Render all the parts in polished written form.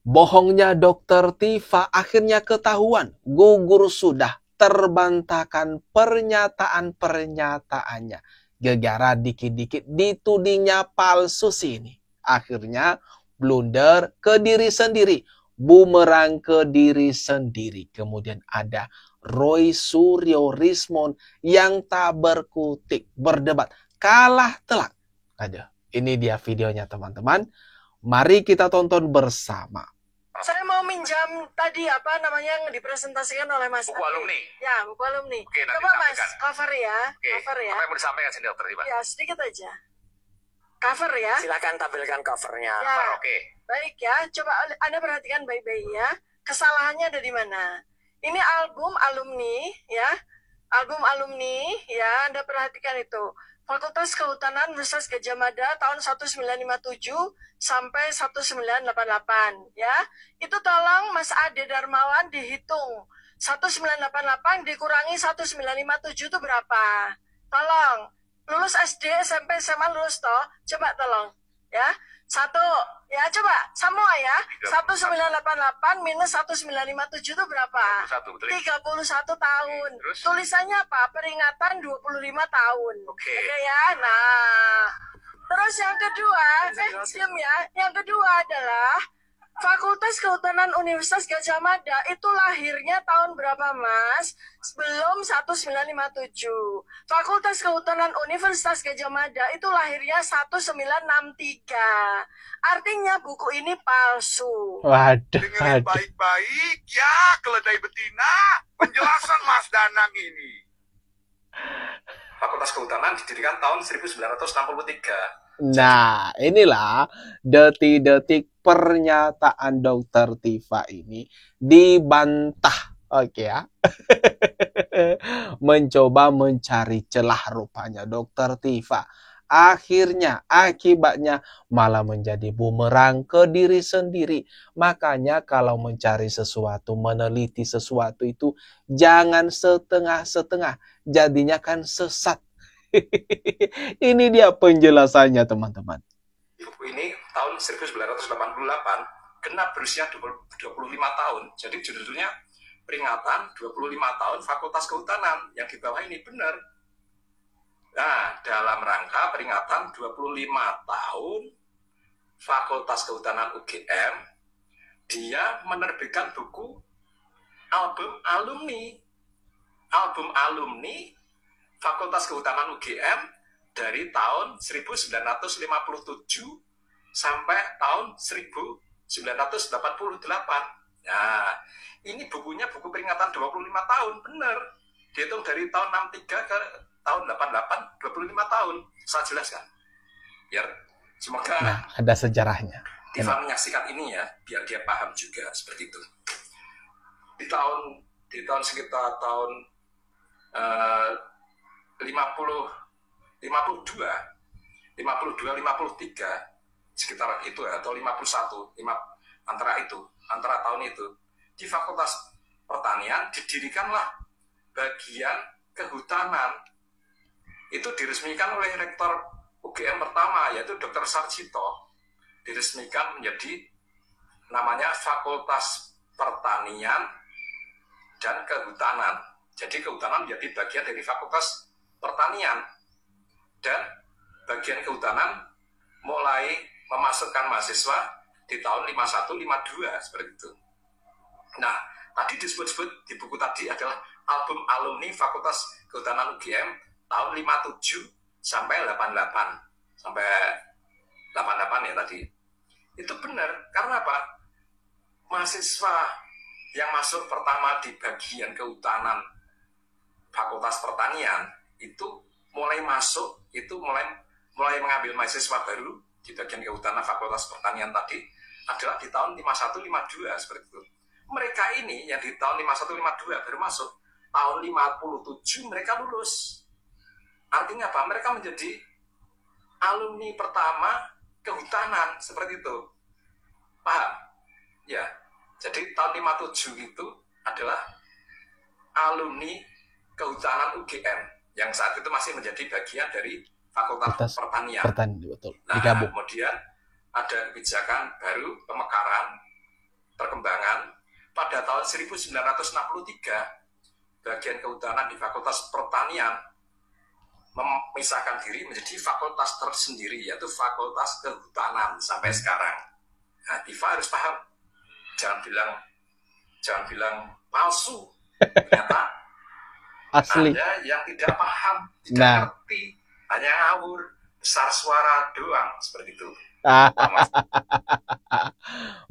Bohongnya Dokter Tifa akhirnya ketahuan. Gugur sudah terbantahkan pernyataan-pernyataannya. Gegara dikit-dikit ditudingnya palsu sini. Akhirnya blunder ke diri sendiri. Bumerang ke diri sendiri. Kemudian ada Roy Suryo Rismon yang tak berkutik, berdebat, kalah telak. Ada. Ini dia videonya teman-teman. Mari kita tonton bersama. Saya mau minjam tadi apa namanya yang dipresentasikan oleh Mas buku alumni. Ya, buku alumni. Oke, nanti Coba Mas, sampaikan. cover ya. Oke. Cover ya. Apa yang mau disampaikan sini Dokter Tifa? Ya, sedikit aja. Cover ya. Silakan tampilkan covernya. Ya. Oke. Baik ya, coba Anda perhatikan baik-baik ya. Kesalahannya ada di mana? Ini album alumni ya. Album alumni ya, Anda perhatikan itu. Fakultas Kehutanan Universitas Gadjah Mada tahun 1957 sampai 1988 ya. Itu tolong Mas Ade Darmawan dihitung. 1988 dikurangi 1957 itu berapa? Tolong. Lulus SD, SMP, SMA lulus toh? Coba tolong ya. Satu, ya coba semua ya. 1988 minus 1957 itu berapa? 31 tahun. Terus? Tulisannya apa? Peringatan 25 tahun. Oke. Ya. Nah, terus yang kedua, diam ya. Yang kedua adalah Fakultas Kehutanan Universitas Gadjah Mada itu lahirnya tahun berapa, Mas? Sebelum 1957. Fakultas Kehutanan Universitas Gadjah Mada itu lahirnya 1963. Artinya buku ini palsu. Waduh, Dengerin baik-baik ya, keledai betina. Penjelasan Mas Danang ini. Fakultas Kehutanan didirikan tahun 1963. Nah, inilah detik-detik pernyataan Dokter Tifa ini dibantah. Oke ya. Mencoba mencari celah rupanya Dokter Tifa. Akhirnya, akibatnya malah menjadi bumerang ke diri sendiri. Makanya kalau mencari sesuatu, meneliti sesuatu itu jangan setengah-setengah. Jadinya kan sesat. Ini dia penjelasannya teman-teman. Buku ini tahun 1988 genap berusia 25 tahun. Jadi judulnya peringatan 25 tahun Fakultas Kehutanan. Yang di bawah ini benar. Nah, dalam rangka peringatan 25 tahun Fakultas Kehutanan UGM, dia menerbitkan buku album alumni. Album alumni Fakultas Kehutanan UGM dari tahun 1957 sampai tahun 1988. Nah, ini bukunya buku peringatan 25 tahun, benar. Dihitung dari tahun 63 ke tahun 88, 25 tahun. Saya jelaskan. Biar semoga ada sejarahnya. Tifa menyaksikan ini ya, biar dia paham juga seperti itu. Di tahun sekitar tahun 52, 53 sekitar itu ya, atau 51 antara tahun itu di Fakultas Pertanian didirikanlah bagian kehutanan. Itu diresmikan oleh rektor UGM pertama, yaitu Dr. Sarjito. Diresmikan menjadi namanya Fakultas Pertanian dan Kehutanan. Jadi kehutanan menjadi bagian dari Fakultas Pertanian, dan bagian kehutanan mulai memasukkan mahasiswa di tahun 51-52 seperti itu. Nah, tadi disebut-sebut di buku tadi adalah album alumni Fakultas Kehutanan UGM tahun 57 sampai 88 ya tadi. Itu benar, karena apa? Mahasiswa yang masuk pertama di bagian kehutanan Fakultas Pertanian itu mulai mengambil mahasiswa baru di bagian kehutanan Fakultas Pertanian tadi adalah di tahun 51-52 seperti itu. Mereka ini yang di tahun 51-52 baru masuk, tahun 57 mereka lulus. Artinya apa? Mereka menjadi alumni pertama kehutanan seperti itu. Paham? Ya. Jadi tahun 57 itu adalah alumni kehutanan UGM yang saat itu masih menjadi bagian dari Fakultas Pertanian. Betul. Nah, kemudian ada kebijakan baru pemekaran tahun 1963 bagian kehutanan di Fakultas Pertanian memisahkan diri menjadi fakultas tersendiri, yaitu Fakultas Kehutanan sampai sekarang. Nah, Tifa harus paham, jangan bilang palsu. Ternyata Asli. Anda yang tidak paham, tidak ngerti, hanya ngawur, besar suara doang, seperti itu.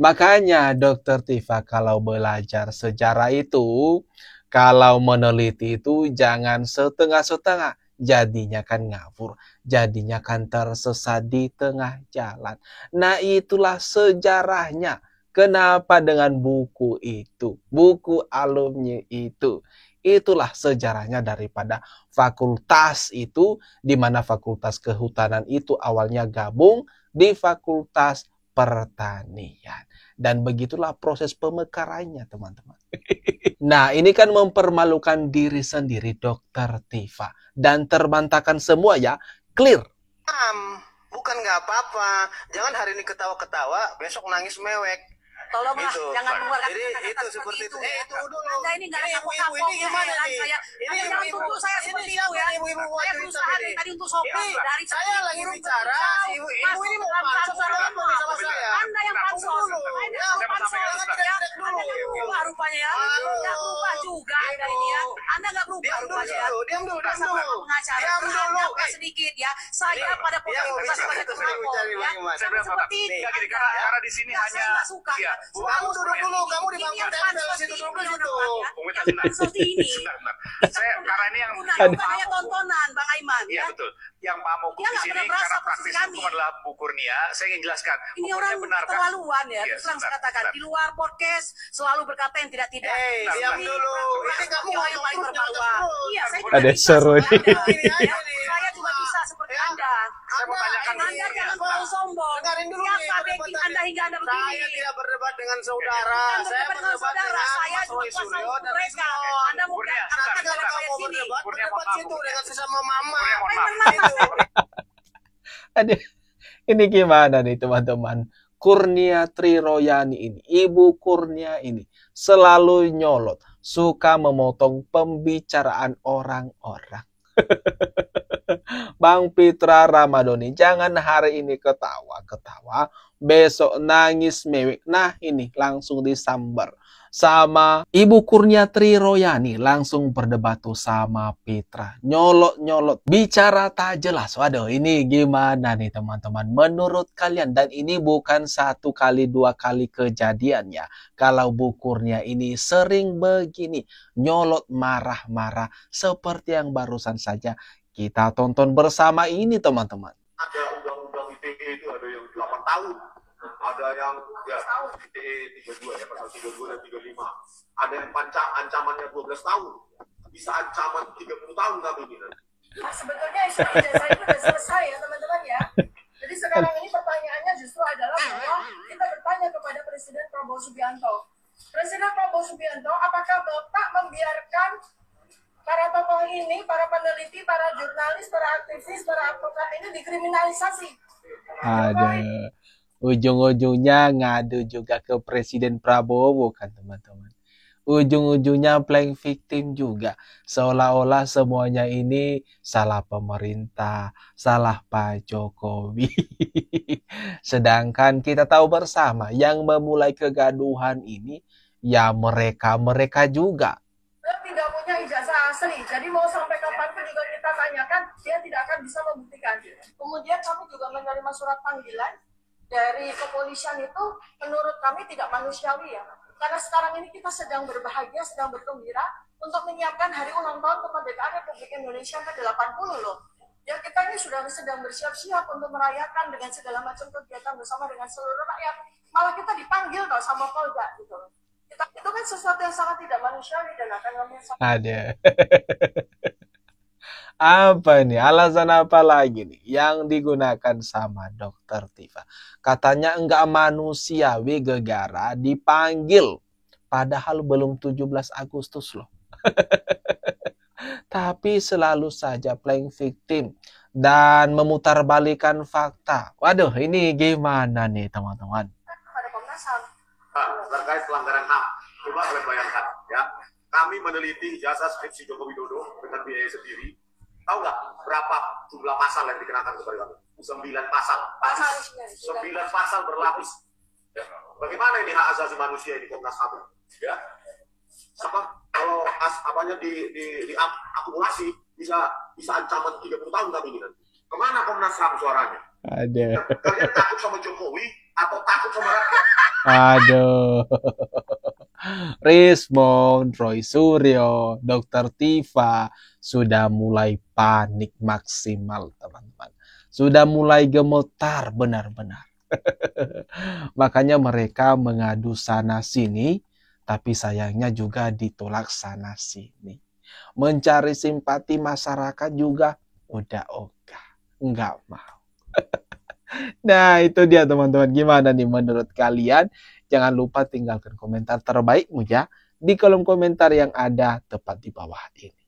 Makanya Dokter Tifa kalau belajar sejarah itu, kalau meneliti itu jangan setengah-setengah. Jadinya kan ngawur, jadinya kan tersesat di tengah jalan. Nah, itulah sejarahnya. Kenapa dengan buku itu, buku alumni itu. Itulah sejarahnya daripada fakultas itu, di mana Fakultas Kehutanan itu awalnya gabung di Fakultas Pertanian. Dan begitulah proses pemekarannya, teman-teman. Nah, ini kan mempermalukan diri sendiri, Dokter Tifa. Dan terbantahkan semua ya, clear. Bukan nggak apa-apa. Jangan hari ini ketawa-ketawa, besok nangis mewek. Tolonglah, Gitu. jangan mengeluarkan Jadi kata-kata itu seperti seperti itu. itu. Itu dulu. Anda ini nggak ada ibu kapok-kapoknya, ini gimana heran nih? saya. Anda jangan tuduh saya seperti itu ya. Ibu-ibu mau Saya cerita berusaha ini. dari tadi untuk sopan. Ini Dari saya lagi bicara, ibu ini mau pansos apa sama saya? Anda yang pansos. Anda yang pansos. Ya, Anda nggak berubah rupanya ya. Nggak berubah juga Anda ini ya. Anda nggak berubah rupanya ya. Diam dulu. Pengacara. Diam dulu. Sedikit ya. Saya pada posisi sebagai pelapor ya. Seperti ini. Karena di sini Saya hanya nggak suka. Kamu duduk dulu, kamu di bangku TPL situ duduk situ. Seperti ini. Saya karena ini yang Bukannya tontonan, Bang Aiman. iya Ya. betul. Yang Pak Moku Dia di nggak sini pernah merasa karena praktis posisi kami. hukum adalah Bu Kurnia. Saya ingin jelaskan. Ini Hukumnya orang benar kan? keterlaluan ya, Iya, terus terang saya sebentar, katakan. sebentar. Di luar podcast selalu berkata yang tidak-tidak. Diam dulu. Ini kamu Orang yang paling bermaluan. Iya, saya juga Ada bisa seru seperti ini. Anda. Ya, saya juga bisa seperti Anda. Saya mau tanyakan Anda jangan terlalu sombong. Dengarin dulu Siapa nih, backing perdebatan Anda hingga Anda begini? Saya tidak berdebat dengan saudara. Bukan Saya berdebat dengan berdebat saudara. dengan Saya Mas juga Roy kuasa Suryo hukum dan mereka. Rizwan. Anda mau Kurnia, katakan Nanti saya kalau kamu sini. berdebat situ dengan sesama mama. Aduh, ini gimana nih teman-teman? Kurnia Triroyani ini, Ibu Kurnia ini selalu nyolot, suka memotong pembicaraan orang-orang. Bang Pitra Ramadhani, jangan hari ini ketawa-ketawa, besok nangis mewek. Nah ini langsung disambar sama Ibu Kurnia Triroyani, langsung berdebat tuh sama Pitra. Nyolot-nyolot, bicara tak jelas. Waduh, ini gimana nih teman-teman? Menurut kalian, dan ini bukan 1 kali 2 kali kejadiannya. Kalau Bu Kurnia ini sering begini, nyolot marah-marah seperti yang barusan saja kita tonton bersama ini teman-teman. Ada undang-undang ITE itu ada yang 8 tahun, ada yang ya ITE 32 ya, pasal 32 dan 35. Ada yang ancamannya 12 tahun, bisa ancaman 30 tahun kami ini. Nah, sebetulnya isu ijazah itu sudah selesai ya teman-teman ya. Jadi sekarang ini pertanyaannya justru adalah bahwa kita bertanya kepada Presiden Prabowo Subianto. Presiden Prabowo Subianto, apakah Bapak membiarkan para tokoh ini, para peneliti, para jurnalis, para aktivis, para advokat ini dikriminalisasi? Ada ujung-ujungnya ngadu juga ke Presiden Prabowo kan teman-teman. Ujung-ujungnya playing victim juga. Seolah-olah semuanya ini salah pemerintah, salah Pak Jokowi. Sedangkan kita tahu bersama yang memulai kegaduhan ini ya mereka juga. Tidak punya ijazah asli, jadi mau sampai kapanpun juga kita tanyakan, dia tidak akan bisa membuktikan. Kemudian kami juga menerima surat panggilan dari kepolisian itu, menurut kami tidak manusiawi ya. Karena sekarang ini kita sedang berbahagia, sedang bergembira untuk menyiapkan hari ulang tahun kemerdekaan Republik Indonesia ke-80 loh. Ya kita ini sudah sedang bersiap-siap untuk merayakan dengan segala macam kegiatan bersama dengan seluruh rakyat. Malah kita dipanggil loh sama Polda gitu loh. Itu kan sesuatu yang sangat tidak manusiawi dan akan menyesal. Ada. Apa nih? Alasan apa lagi nih yang digunakan sama Dokter Tifa? Katanya enggak manusiawi gegara dipanggil. Padahal belum 17 Agustus loh. Tapi selalu saja playing victim dan memutarbalikan fakta. Waduh, ini gimana nih teman-teman? Pada Komnas HAM. Terkait pelanggaran HAM, Coba kalian bayangkan, ya. Kami meneliti ijazah skripsi Joko Widodo dengan biaya sendiri. Tahu nggak berapa jumlah pasal yang dikenakan kepada kami? 9 pasal. 9 pasal berlapis. Ya. Bagaimana ini hak asasi manusia ini Komnas HAM? Ya. Kalau apanya diakumulasi bisa ancaman 30 tahun kami ini nanti. Kemana Komnas HAM suaranya? Ada. Kalian takut sama Jokowi atau takut sama rakyat? Aduh. Rismond, Roy Suryo, Dr. Tifa sudah mulai panik maksimal, teman-teman. Sudah mulai gemetar benar-benar. Makanya mereka mengadu sana sini, tapi sayangnya juga ditolak sana sini. Mencari simpati masyarakat juga udah ogah, nggak mau. Nah, itu dia teman-teman. Gimana nih menurut kalian? Jangan lupa tinggalkan komentar terbaikmu ya di kolom komentar yang ada tepat di bawah ini.